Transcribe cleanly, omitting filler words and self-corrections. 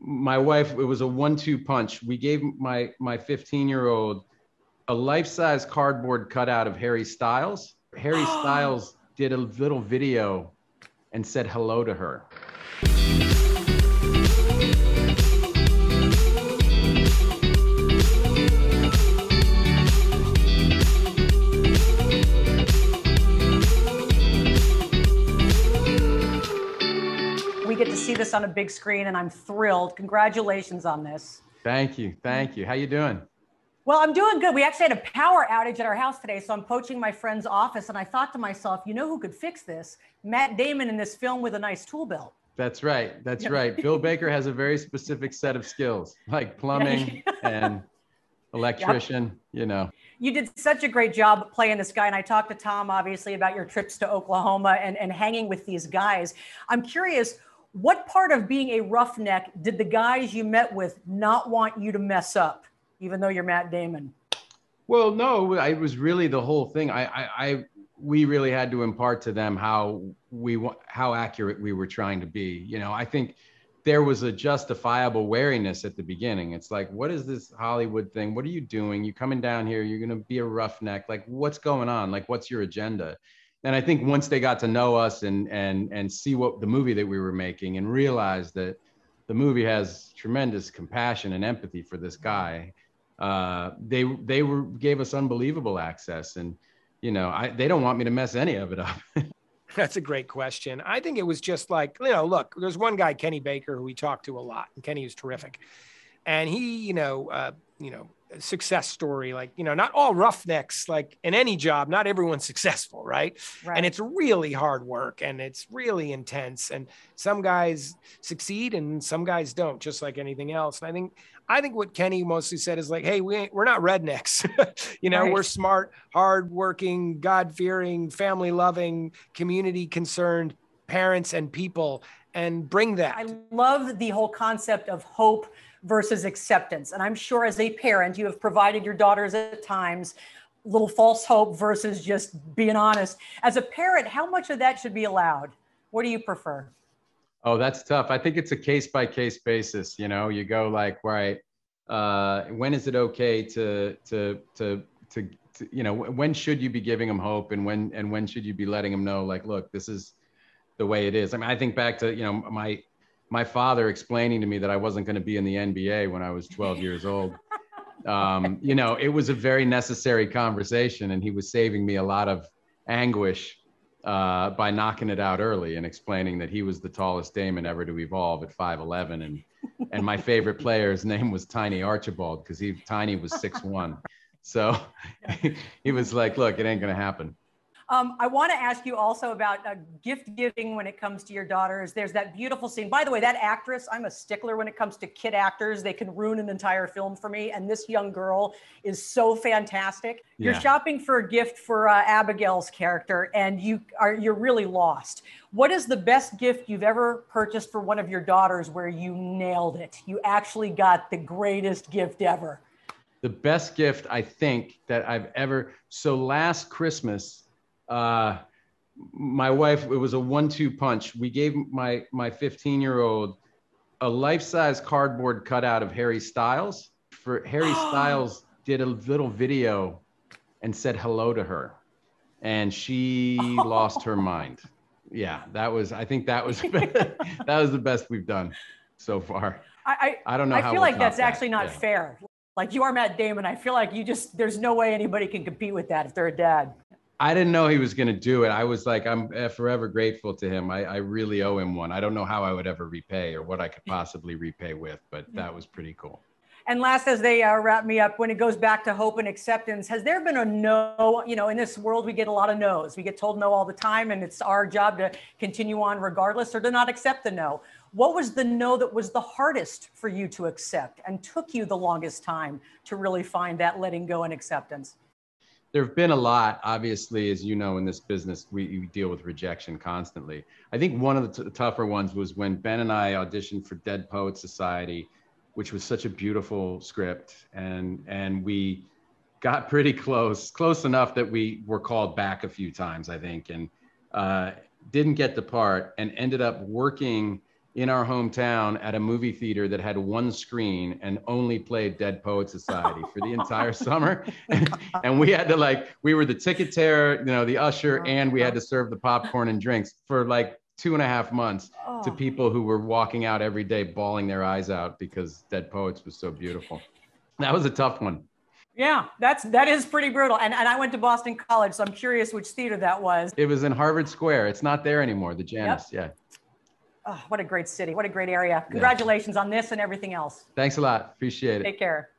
my wife, it was a 1-2 punch. We gave my 15-year-old a life-size cardboard cutout of Harry Styles. Harry Styles did a little video and said hello to her. We get to see this on a big screen, and I'm thrilled. Congratulations on this. Thank you. Thank you. How you doing? Well, I'm doing good. We actually had a power outage at our house today, so I'm poaching my friend's office, and I thought to myself, you know who could fix this? Matt Damon in this film with a nice tool belt. That's right. That's right. Bill Baker has a very specific set of skills, like plumbing and electrician, you know. You did such a great job playing this guy, and I talked to Tom, obviously, about your trips to Oklahoma and hanging with these guys. I'm curious, what part of being a roughneck did the guys you met with not want you to mess up, even though you're Matt Damon? Well, no, it was really the whole thing. We really had to impart to them how accurate we were trying to be. You know, I think there was a justifiable wariness at the beginning. It's like, what is this Hollywood thing? What are you doing? You coming down here, you're going to be a roughneck. Like, what's going on? Like, what's your agenda? And I think once they got to know us and see what the movie that we were making and realize that the movie has tremendous compassion and empathy for this guy, they gave us unbelievable access. And, you know, they don't want me to mess any of it up. That's a great question. I think it was just like, you know, look, there's one guy, Kenny Baker, who we talked to a lot, and Kenny was terrific. And he, success story, like, you know, not all roughnecks, like in any job, not everyone's successful, right? And it's really hard work and it's really intense. And some guys succeed and some guys don't, just like anything else. And I think what Kenny mostly said is like, hey, we're not rednecks. You know, we're smart, hardworking, God-fearing, family-loving, community-concerned parents and people, and bring that. I love the whole concept of hope versus acceptance. And I'm sure as a parent, you have provided your daughters at times little false hope versus just being honest. As a parent, how much of that should be allowed? What do you prefer? Oh, that's tough. I think it's a case-by-case basis. You know, you go like, right, when is it okay to you know, when should you be giving them hope, and when should you be letting them know, like, look, this is the way it is. I mean, I think back to, you know, my father explaining to me that I wasn't going to be in the NBA when I was 12 years old. You know, it was a very necessary conversation, and he was saving me a lot of anguish by knocking it out early and explaining that he was the tallest Damon ever to evolve at 5'11", and my favorite player's name was Tiny Archibald because Tiny was 6'1". So he was like, look, it ain't going to happen. I want to ask you also about gift giving when it comes to your daughters. There's that beautiful scene. By the way, that actress, I'm a stickler when it comes to kid actors. They can ruin an entire film for me. And this young girl is so fantastic. Yeah. You're shopping for a gift for Abigail's character, and you're really lost. What is the best gift you've ever purchased for one of your daughters where you nailed it? You actually got the greatest gift ever. The best gift, I think, that I've ever. So last Christmas, my wife, it was a 1-2 punch. We gave my 15-year-old a life-size cardboard cutout of Harry Styles. Harry Styles did a little video and said hello to her, and she lost her mind. Yeah, I think that was that was the best we've done so far. I don't know. I feel like that's actually not fair. Like, you are Matt Damon. I feel like there's no way anybody can compete with that if they're a dad. I didn't know he was going to do it. I was like, I'm forever grateful to him. I really owe him one. I don't know how I would ever repay or what I could possibly repay with, but that was pretty cool. And last, as they wrap me up, when it goes back to hope and acceptance, has there been a no? You know, in this world, we get a lot of no's. We get told no all the time, and it's our job to continue on regardless or to not accept the no. What was the no that was the hardest for you to accept and took you the longest time to really find that letting go and acceptance? There have been a lot, obviously, as you know, in this business, we deal with rejection constantly. I think one of the tougher ones was when Ben and I auditioned for Dead Poets Society, which was such a beautiful script. And we got pretty close enough that we were called back a few times, I think, and didn't get the part, and ended up working in our hometown at a movie theater that had one screen and only played Dead Poets Society for the entire summer. And we had to like, we were the ticket teller, you know, the usher, and we had to serve the popcorn and drinks for like 2.5 months to people who were walking out every day bawling their eyes out because Dead Poets was so beautiful. That was a tough one. Yeah, that is pretty brutal. And I went to Boston College, so I'm curious which theater that was. It was in Harvard Square. It's not there anymore, the Janus. Yep. Yeah. Oh, what a great city. What a great area. Congratulations on this and everything else. Thanks a lot. Appreciate it. Take care.